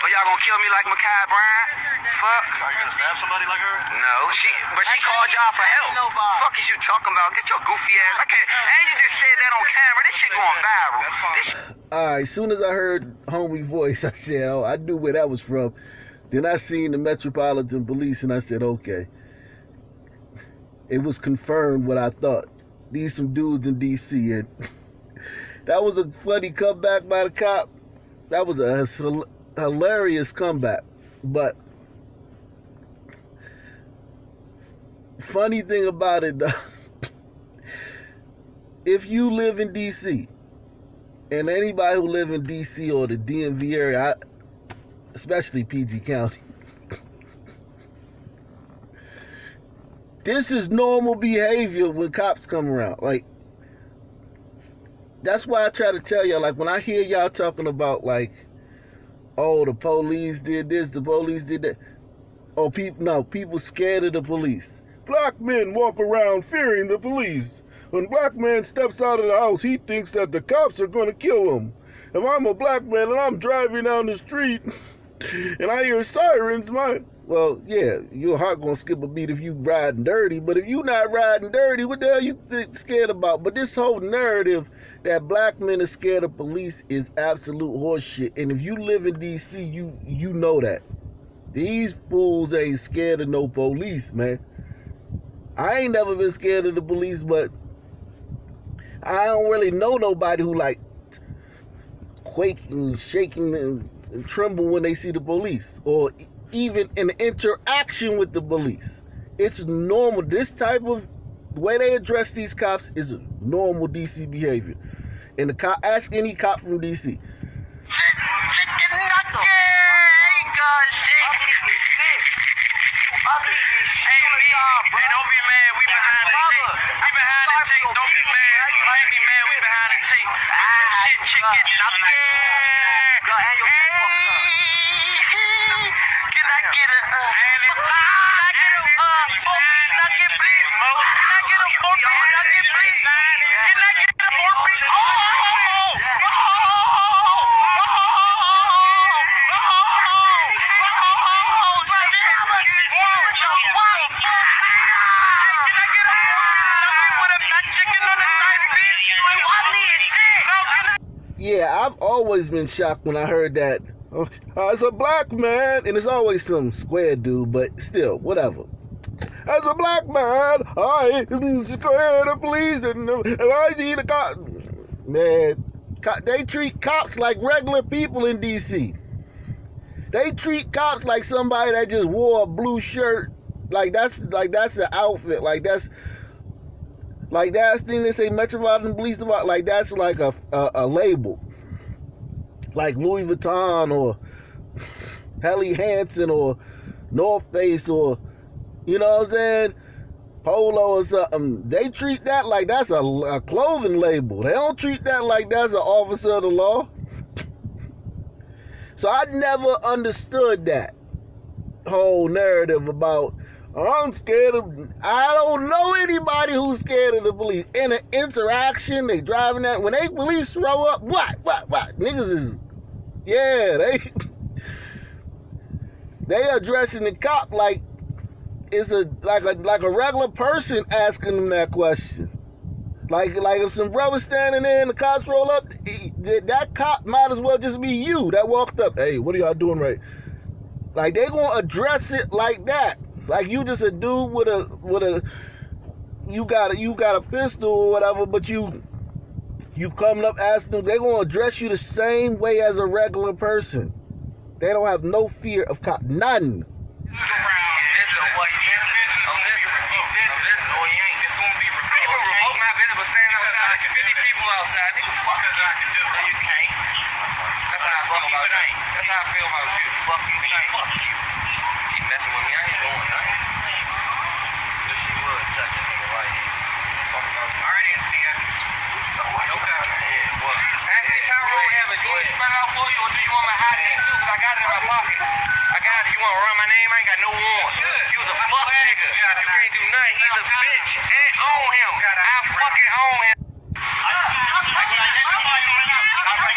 But y'all gonna kill me like Ma'Khia Bryant? Fuck. Are you gonna stab somebody like her? No, she called y'all for help. Fuck is you talking about? Get your goofy ass. I can't. And you just said that on camera. This shit going viral. Alright, as soon as I heard homie voice, I said, oh, I knew where that was from. Then I seen the Metropolitan Police and I said, okay. It was confirmed what I thought. These some dudes in DC, and that was a funny comeback by the cop. That was a hilarious comeback. But funny thing about it, if you live in DC, and anybody who live in DC or the DMV area, especially PG County, this is normal behavior when cops come around. Like, that's why I try to tell y'all, like, when I hear y'all talking about, like, oh, the police did this, the police did that. Oh, people scared of the police. Black men walk around fearing the police. When black man steps out of the house, he thinks that the cops are going to kill him. If I'm a black man and I'm driving down the street and I hear sirens, well, yeah, your heart gonna skip a beat if you riding dirty, but if you not riding dirty, what the hell you scared about? But this whole narrative that black men are scared of police is absolute horseshit. And if you live in DC, you know that. These fools ain't scared of no police, man. I ain't never been scared of the police, but I don't really know nobody who like quake and shaking and tremble when they see the police, or even an interaction with the police. It's normal. This type of way they address these cops is normal DC behavior. And the cop, ask any cop from DC. Chicken nugget! Hey, don't be mad. We behind the tape. We behind the tape. Don't be mad. Don't be mad. We behind the tape. What's your shit, chicken nugget? Can I get a 4-piece nugget, please? Can I get a 4-piece nugget, please? Can I get a 4-piece? Yeah, I've always been shocked when I heard that. Oh, as a black man, and it's always some square dude, but still, whatever. As a black man, I am scared of police, and I see the cops. Man, they treat cops like regular people in D.C. They treat cops like somebody that just wore a blue shirt. Like that's the outfit. Like that thing they say Metropolitan Police about. Like that's like a label. Like Louis Vuitton or Helly Hansen or North Face or, you know what I'm saying, Polo or something. They treat that like that's a clothing label. They don't treat that like that's an officer of the law. So I never understood that whole narrative about, I'm scared of, I don't know anybody who's scared of the police. In an interaction, they driving that, when they police throw up, what? Niggas is, yeah, they addressing the cop like it's like a regular person asking them that question. Like if some brother standing there and the cops roll up, that cop might as well just be you that walked up. Hey, what are y'all doing right? Like they gonna address it like that. Like you just a dude with a you got a pistol or whatever, but you coming up asking them, they gonna address you the same way as a regular person. They don't have no fear of cop, none.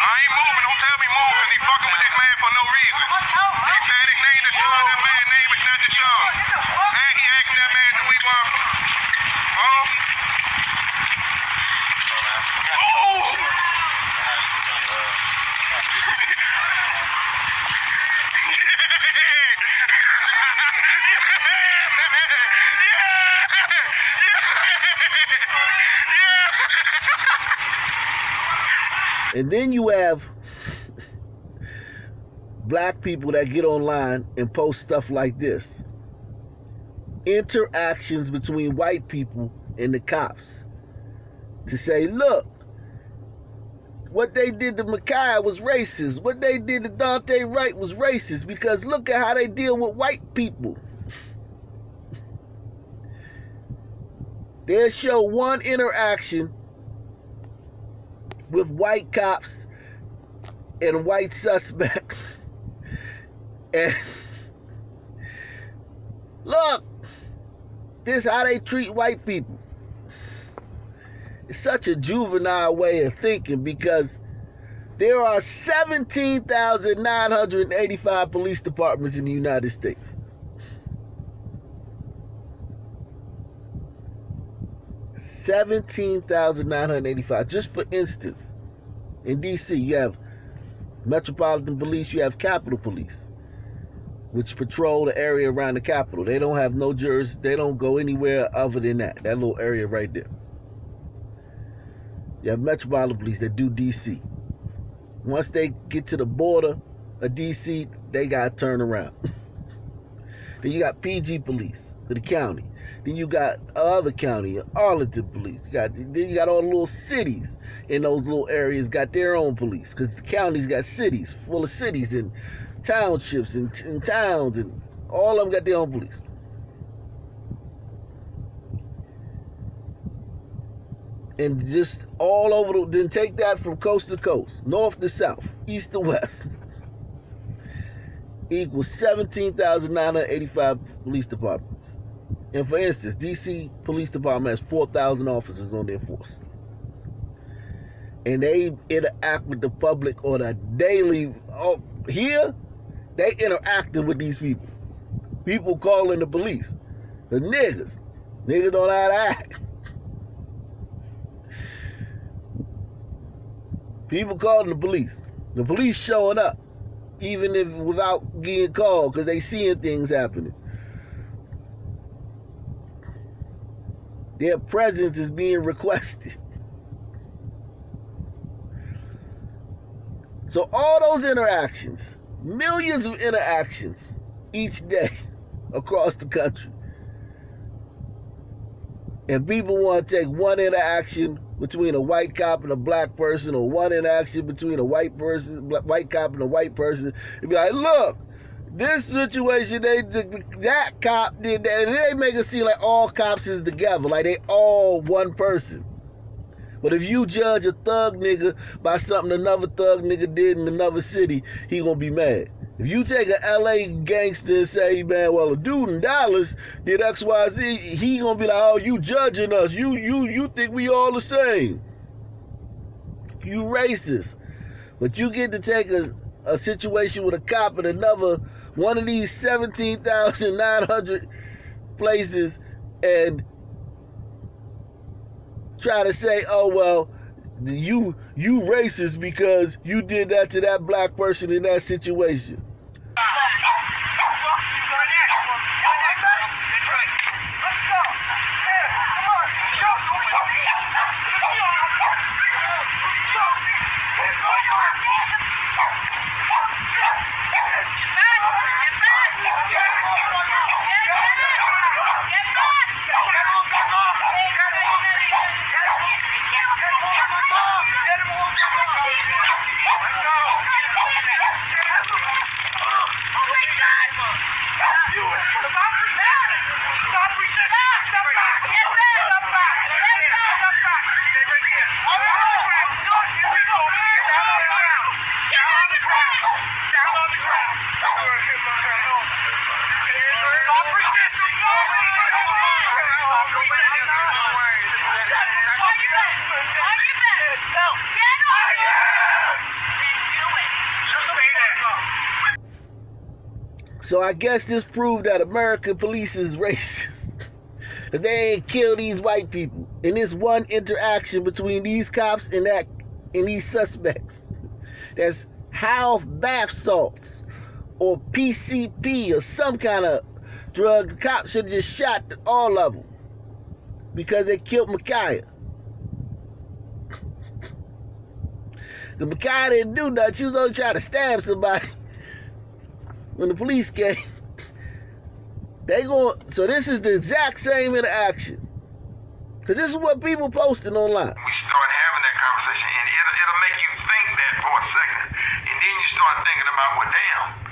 ain't moving. Don't tell me move, because he fucking with this man for no reason. He said his name Deshaun. That man's name is not Deshaun. And he asked that man, do we want... Oh. And then you have black people that get online and post stuff like this. Interactions between white people and the cops. To say, look, what they did to Ma'Khia was racist. What they did to Daunte Wright was racist, because look at how they deal with white people. They'll show one interaction with white cops and white suspects. And look, this is how they treat white people. It's such a juvenile way of thinking, because there are 17,985 police departments in the United States. $17,985. Just for instance, in D.C. you have Metropolitan Police, you have Capitol Police, which patrol the area around the Capitol. They don't have no jurisdiction. They don't go anywhere other than that little area right there. You have Metropolitan Police that do D.C. Once they get to the border of D.C., they got to turn around. Then you got PG Police for the county. Then you got other county, Arlington Police. Then you got all the little cities in those little areas got their own police, because the counties got cities, full of cities and townships and towns, and all of them got their own police. And just all over, then take that from coast to coast, north to south, east to west, equals 17,985 police departments. And for instance, D.C. Police Department has 4,000 officers on their force. And they interact with the public on a daily. Here, they interacting with these people. People calling the police. The niggas. Niggas don't know how to act. People calling the police. The police showing up, even if without getting called, because they seeing things happening. Their presence is being requested. So all those interactions, millions of interactions each day across the country. And people want to take one interaction between a white cop and a black person, or one interaction between a white cop and a white person, and be like, look, this situation, that cop did that, and they make it seem like all cops is together, like they all one person. But if you judge a thug nigga by something another thug nigga did in another city, he gonna be mad. If you take a LA gangster and say, man, well, a dude in Dallas did X, Y, Z, he gonna be like, oh, you judging us. You think we all the same. You racist. But you get to take a situation with a cop in another one of these 17,900 places and try to say, oh, well, you racist because you did that to that black person in that situation. So I guess this proved that American police is racist. They ain't kill these white people. In this one interaction between these cops and these suspects. That's half bath salts or PCP or some kind of drug. The cops should have just shot all of them because they killed Micaiah. The Micaiah didn't do nothing. She was only trying to stab somebody. When the police came, so this is the exact same interaction. Because this is what people posting online. We start having that conversation, and it'll make you think that for a second. And then you start thinking about, well, damn,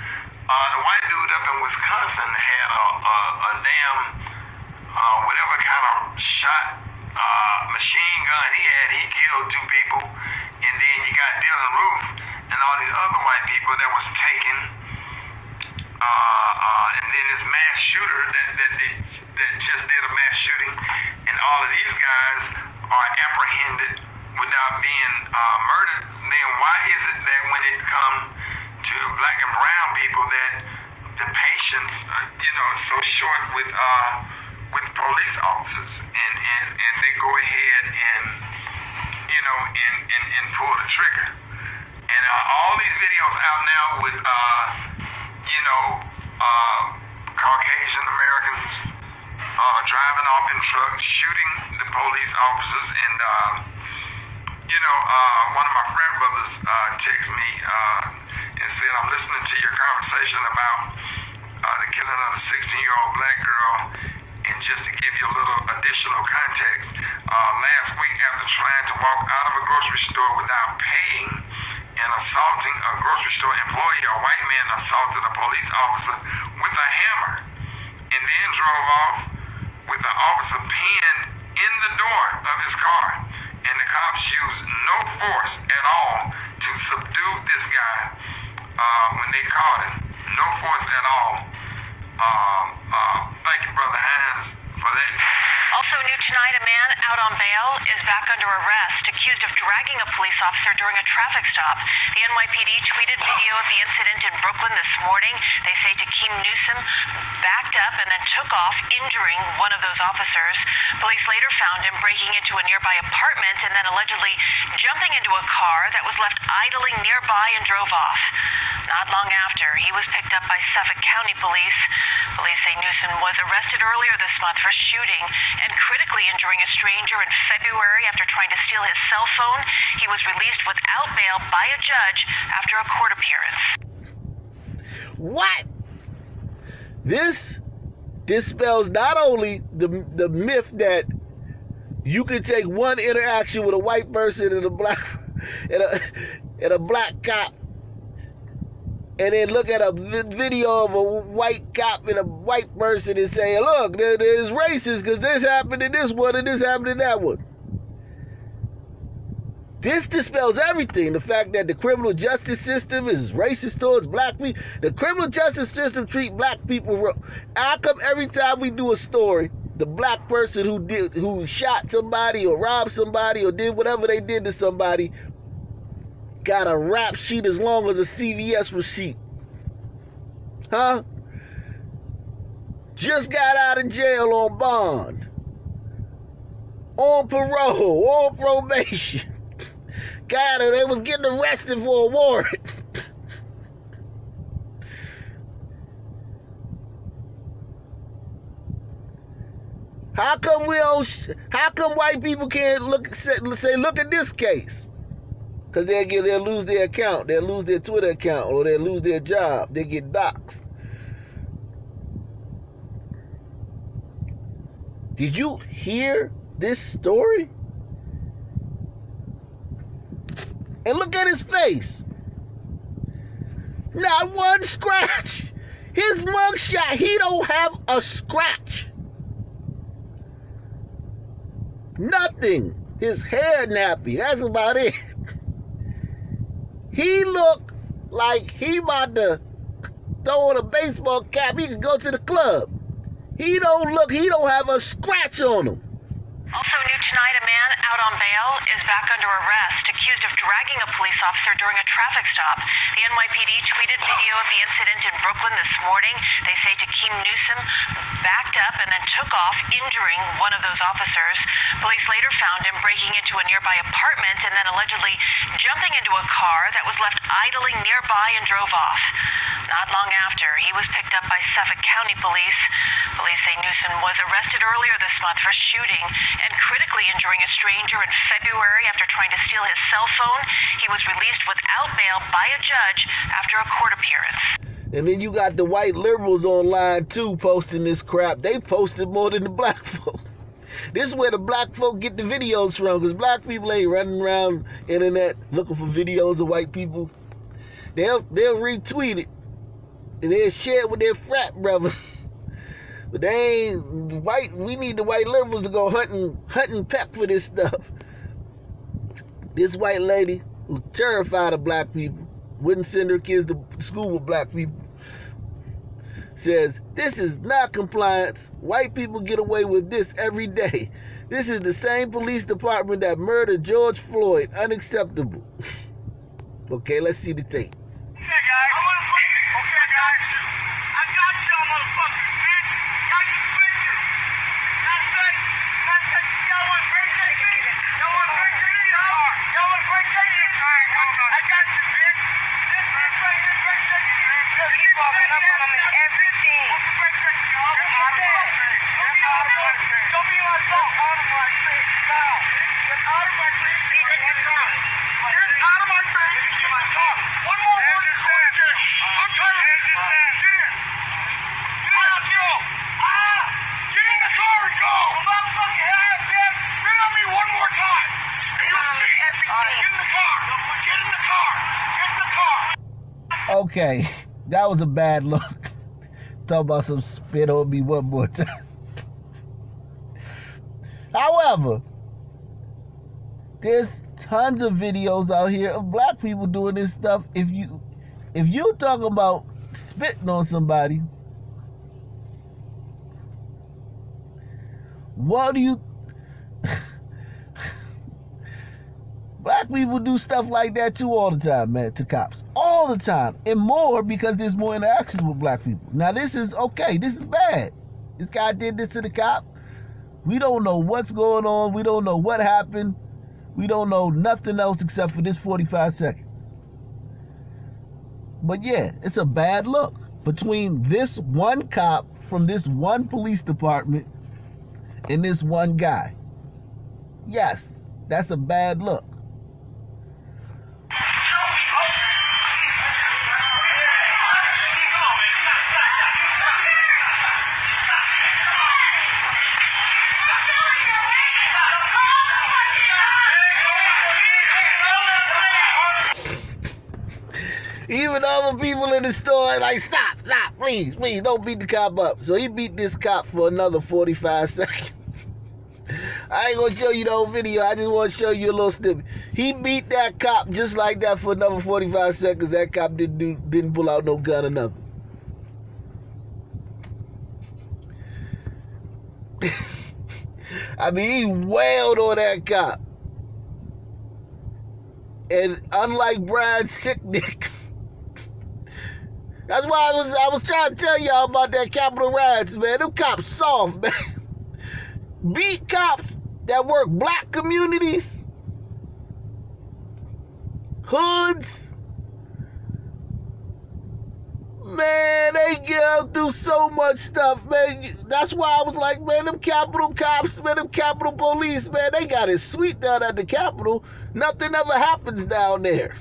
the white dude up in Wisconsin had a damn, whatever kind of shot machine gun he had. He killed 2 people. And then you got Dylan Roof and all these other white people that was taken. And then this mass shooter that just did a mass shooting, and all of these guys are apprehended without being murdered. Then why is it that when it comes to black and brown people that the patience, is so short with police officers, and they go ahead and pull the trigger? And all these videos out now with Caucasian Americans driving off in trucks, shooting the police officers, and one of my frat brothers texted me and said, "I'm listening to your conversation about the killing of the 16-year-old black girl, and just to give you a little additional context, last week after trying to walk out of a grocery store without paying and assaulting a grocery store employee, a white man assaulted a police officer with a hammer and then drove off with the officer pinned in the door of his car. And the cops used no force at all to subdue this guy when they caught him. No force at all." Thank you, Brother Hines, for that. Also new tonight, a man out on bail is back under arrest, accused of dragging a police officer during a traffic stop. The NYPD tweeted video of the incident in Brooklyn this morning. They say Takeem Newsom backed up and then took off, injuring one of those officers. Police later found him breaking into a nearby apartment and then allegedly jumping into a car that was left idling nearby and drove off. Not long after, he was picked up by Suffolk County Police. Police say Newsom was arrested earlier this month for shooting and critically injuring a stranger in February after trying to steal his cell phone. He was released without bail by a judge after a court appearance. What? This dispels not only the myth that you can take one interaction with a white person and a black cop and then look at a video of a white cop and a white person and say, look, there's racist because this happened to this one and this happened to that one. This dispels everything. The fact that the criminal justice system is racist towards black people. The criminal justice system treats black people wrong. How come every time we do a story, the black person who shot somebody or robbed somebody or did whatever they did to somebody got a rap sheet as long as a CVS receipt? Huh? Just got out of jail on bond, on parole, on probation. God, they was getting arrested for a warrant. How come white people can't say, look at this case? Because they'll lose their account, they'll lose their Twitter account, or they'll lose their job, they get doxxed. Did you hear this story? And look at his face. Not one scratch. His mugshot, he don't have a scratch. Nothing. His hair nappy, that's about it. He look like he about to throw on a baseball cap. He could go to the club. He don't have a scratch on him. Also new tonight, a man out on bail is back under arrest, accused of dragging a police officer during a traffic stop. The NYPD tweeted video of the incident in Brooklyn this morning. They say Takeem Newsom backed up and then took off, injuring one of those officers. Police later found him breaking into a nearby apartment and then allegedly jumping into a car that was left idling nearby and drove off. Not long after, he was picked up by Suffolk County Police. Police say Newsom was arrested earlier this month for shooting and critically injuring a stranger in February after trying to steal his cell phone. He was released without bail by a judge after a court appearance. And then you got the white liberals online too posting this crap. They posted more than the black folk. This is where the black folk get the videos from, because black people ain't running around internet looking for videos of white people. They'll retweet it and they'll share it with their frat brothers. But they ain't white. We need the white liberals to go hunting peck for this stuff. This white lady was terrified of black people. Wouldn't send her kids to school with black people. Says, this is not compliance. White people get away with this every day. This is the same police department that murdered George Floyd. Unacceptable. Okay, let's see the tape. Okay, guys. Okay, guys. I got y'all, motherfuckers, bitch. Got you bitches. Got that. Y'all want great safety? Y'all want great safety? Y'all want great safety? I got you, bitch. This bitch right here, great safety. Look, he walking up on him and everything. What's the great safety? Don't be on top. Out of my face. Now. Get out of my face. Get out of my face and get my car. One more warning before you get. I'm trying to get in. Get in. Let's go. Get in the car and go. Motherfucking head, bitch. Spit on me one more time. You'll see. Get in the car. Get in the car. Get in the car. Okay, that was a bad look. Talk about some spit on me one more time. However, there's tons of videos out here of black people doing this stuff. If you're talking about spitting on somebody, what do you... Black people do stuff like that too all the time, man, to cops. All the time. And more because there's more interactions with black people. Now this is okay. This is bad. This guy did this to the cop. We don't know what's going on. We don't know what happened. We don't know nothing else except for this 45 seconds. But yeah, it's a bad look between this one cop from this one police department and this one guy. Yes, that's a bad look. Even other people in the store are like, stop, please, don't beat the cop up. So he beat this cop for another 45 seconds. I ain't gonna show you the whole video, I just want to show you a little snippet. He beat that cop just like that for another 45 seconds. That cop didn't pull out no gun or nothing. I mean, he wailed on that cop. And unlike Brian Sicknick, that's why I was trying to tell y'all about that Capitol riots, man. Them cops soft, man. Beat cops that work black communities, hoods. Man, they get up through so much stuff, man. That's why I was like, man, them Capitol cops, man, them Capitol police, man, they got it sweet down at the Capitol. Nothing ever happens down there.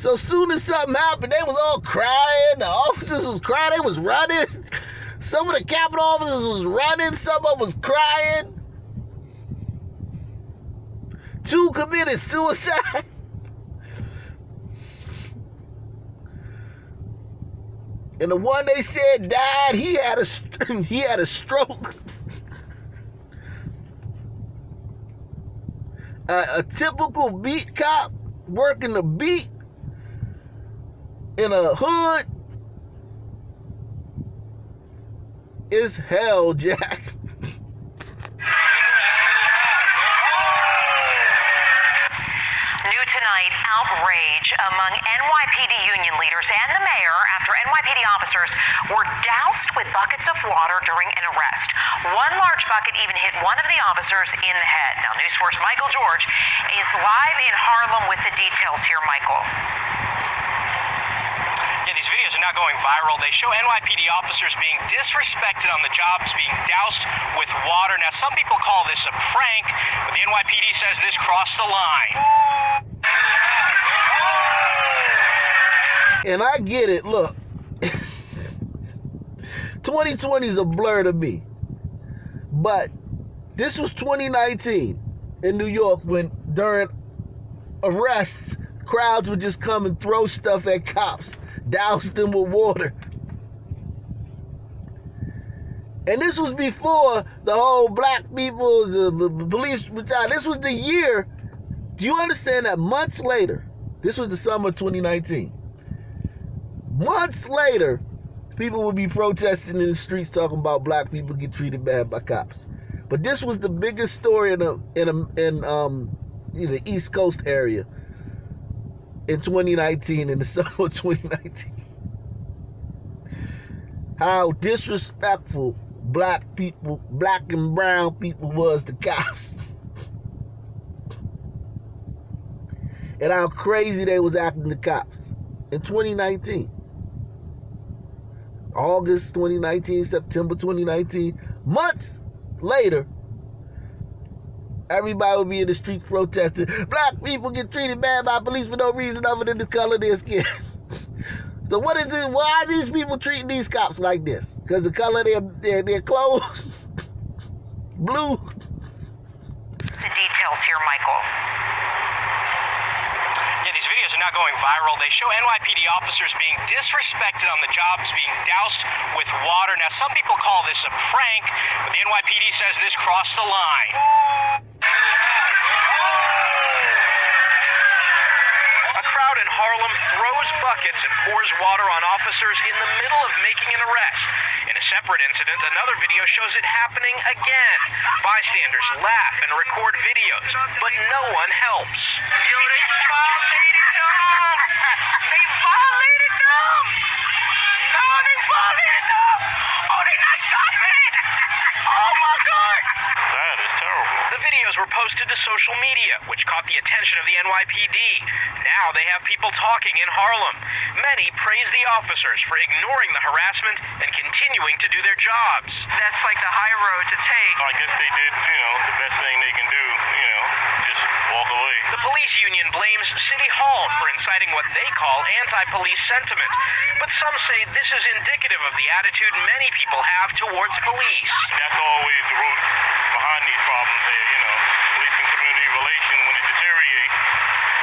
So soon as something happened, they was all crying. The officers was crying. They was running. Some of the Capitol officers was running. Some of them was crying. 2 committed suicide. And the one they said died, he had a stroke. A typical beat cop working the beat in a hood is hell, Jack. NYPD union leaders and the mayor after NYPD officers were doused with buckets of water during an arrest. One large bucket even hit one of the officers in the head. Now, News Force Michael George is live in Harlem with the details here, Michael. Yeah, these videos are now going viral. They show NYPD officers being disrespected on the jobs, being doused with water. Now, some people call this a prank, but the NYPD says this crossed the line. And I get it. Look, 2020 is a blur to me. But this was 2019 in New York when during arrests, crowds would just come and throw stuff at cops, douse them with water. And this was before the whole black people, the police brutality. This was the year. Do you understand that months later, this was the summer of 2019. Months later, people would be protesting in the streets talking about black people get treated bad by cops. But this was the biggest story in the East Coast area in 2019, in the summer of 2019. How disrespectful black people, black and brown people was to cops. And how crazy they was acting to cops in 2019. August 2019, September 2019. Months later, everybody would be in the streets protesting. Black people get treated bad by police for no reason other than the color of their skin. So what is it? Why are these people treating these cops like this? Because the color of their clothes? Blue? The details here, Michael. Yeah, these videos are now going viral. They show NYPD officers being disrespected on the jobs, being doused with water. Now, some people call this a prank, but the NYPD says this crossed the line. A crowd in Harlem throws buckets and pours water on officers in the middle of making an arrest. In a separate incident, another video shows it happening again. Bystanders laugh and record videos, but no one helps. Yo, they violated them. They violated them. No, they violated them. Oh, they not stopping. Oh, my God. That is terrible. The videos were posted to social media, which caught the attention of the NYPD. Now they have people talking in Harlem. Many praise the officers for ignoring the harassment and continuing to do their jobs. That's like the high road to take. I guess they did, the best thing they can do, just walk away. The police union blames City Hall for inciting what they call anti-police sentiment. But some say this is indicative of the attitude many people have towards police. That's always the root behind these problems there, police and community relation, when it deteriorates,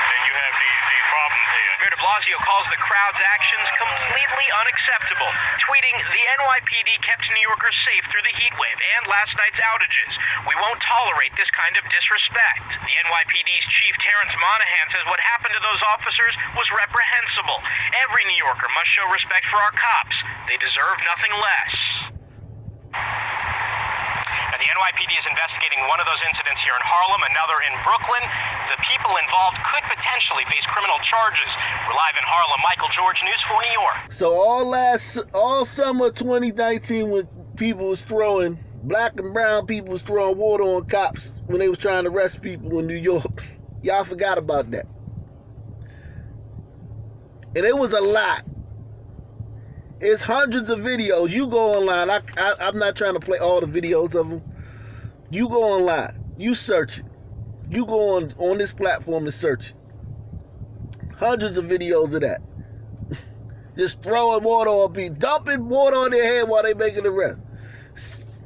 then you have these problems here. Mayor de Blasio calls the crowd's actions completely unacceptable, tweeting, "The NYPD kept New Yorkers safe through the heat wave and last night's outages. We won't tolerate this kind of disrespect." The NYPD's chief, Terrence Monahan, says what happened to those officers was reprehensible. Every New Yorker must show respect for our cops. They deserve nothing less. Now, the NYPD is investigating one of those incidents here in Harlem, another in Brooklyn. The people involved could potentially face criminal charges. We're live in Harlem. Michael George, News 4 New York. So all summer 2019 when people was throwing, black and brown people was throwing water on cops when they was trying to arrest people in New York. Y'all forgot about that. And it was a lot. It's hundreds of videos. You go online. I'm not trying to play all the videos of them. You go online. You search it. You go on this platform and search it. Hundreds of videos of that. Just throwing water on people. Dumping water on their head while they making the arrest.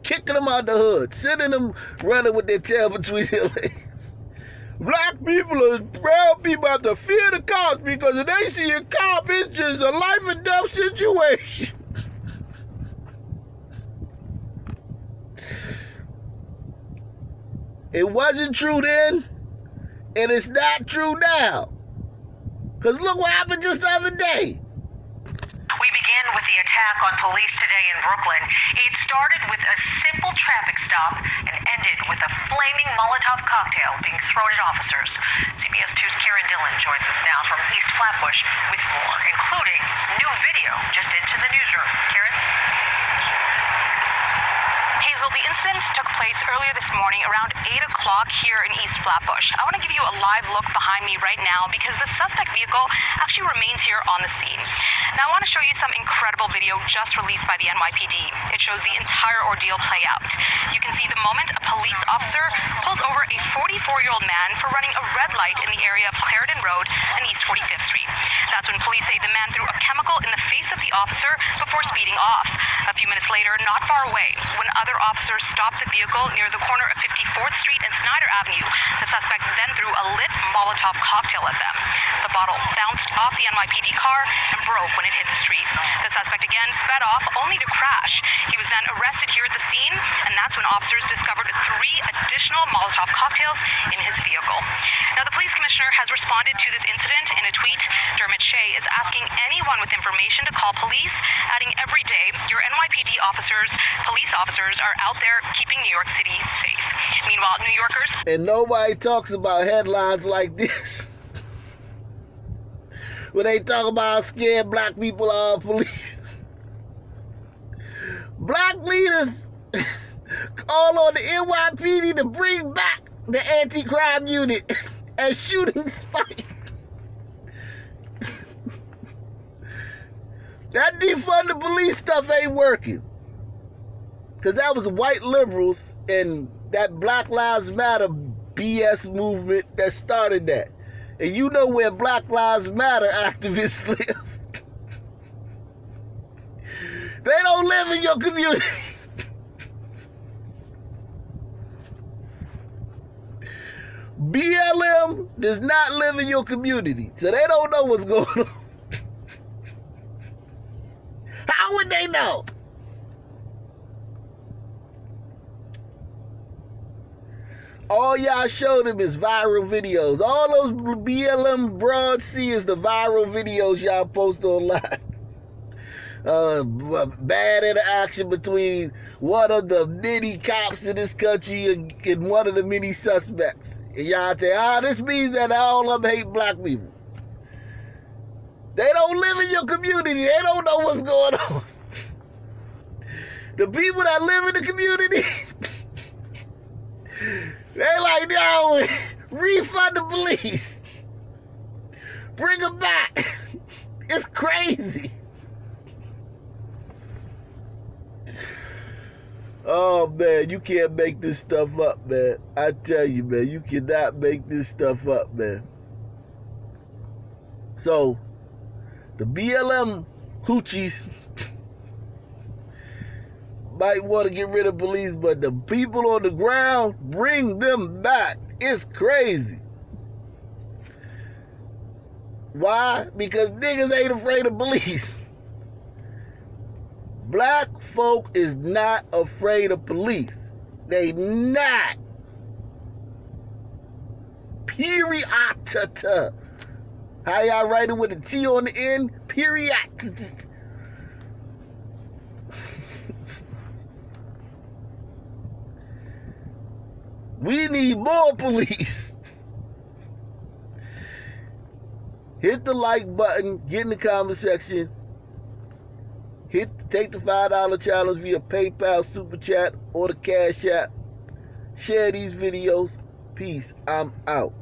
Kicking them out the hood. Sending them running with their tail between their legs. Black people and brown people have to fear the cops because if they see a cop, it's just a life and death situation. It wasn't true then, and it's not true now. Because look what happened just the other day. We begin with the attack on police today in Brooklyn. It started with a simple traffic stop and ended with a flaming Molotov cocktail being thrown at officers. CBS 2's Karen Dillon joins us now from East Flatbush with more, including new video just into the newsroom. Karen? Hazel, the incident took place earlier this morning around 8 o'clock here in East Flatbush. I want to give you a live look behind me right now because the suspect vehicle actually remains here on the scene. Now, I want to show you some incredible video just released by the NYPD. It shows the entire ordeal play out. You can see the moment a police officer pulls over a 44-year-old man for running a red light in the area of Clarendon Road and East 45th Street. That's when police say the man threw a chemical in the face of the officer before speeding off. A few minutes later, not far away, when other officers stopped the vehicle near the corner of 54th Street and Snyder Avenue, the suspect then threw a lit Molotov cocktail at them. The bottle bounced off the NYPD car and broke when it hit the street. The suspect again sped off, only to crash. He was then arrested here at the scene, and that's when officers discovered 3 additional Molotov cocktails in his vehicle. Now, the police commissioner has responded to this incident in a tweet. Dermot Shea is asking anyone with information to call police, adding every day your NYPD officers, police officers are out there keeping New York City safe. Meanwhile, New Yorkers... And nobody talks about headlines like this. When they talk about how scared black people are of police. Black leaders call on the NYPD to bring back the anti-crime unit and shooting spike. That defund the police stuff ain't working. Because that was white liberals and that Black Lives Matter BS movement that started that. And you know where Black Lives Matter activists live. They don't live in your community. BLM does not live in your community. So they don't know what's going on. How would they know? All y'all showed them is viral videos. All those BLM broads see is the viral videos y'all post online. Bad interaction between one of the many cops in this country and one of the many suspects. And y'all say, this means that all of them hate black people. They don't live in your community. They don't know what's going on. The people that live in the community, they like, yo, refund the police. Bring them back. It's crazy. Oh, man, you can't make this stuff up, man. I tell you, man, you cannot make this stuff up, man. So, the BLM hoochies might want to get rid of police, but the people on the ground, bring them back. It's crazy. Why? Because niggas ain't afraid of police. Black folk is not afraid of police. They not. Period. How y'all write it with a T on the end? Period. We need more police. Hit the like button, get in the comment section. Take the $5 challenge via PayPal, Super Chat, or the Cash App. Share these videos. Peace. I'm out.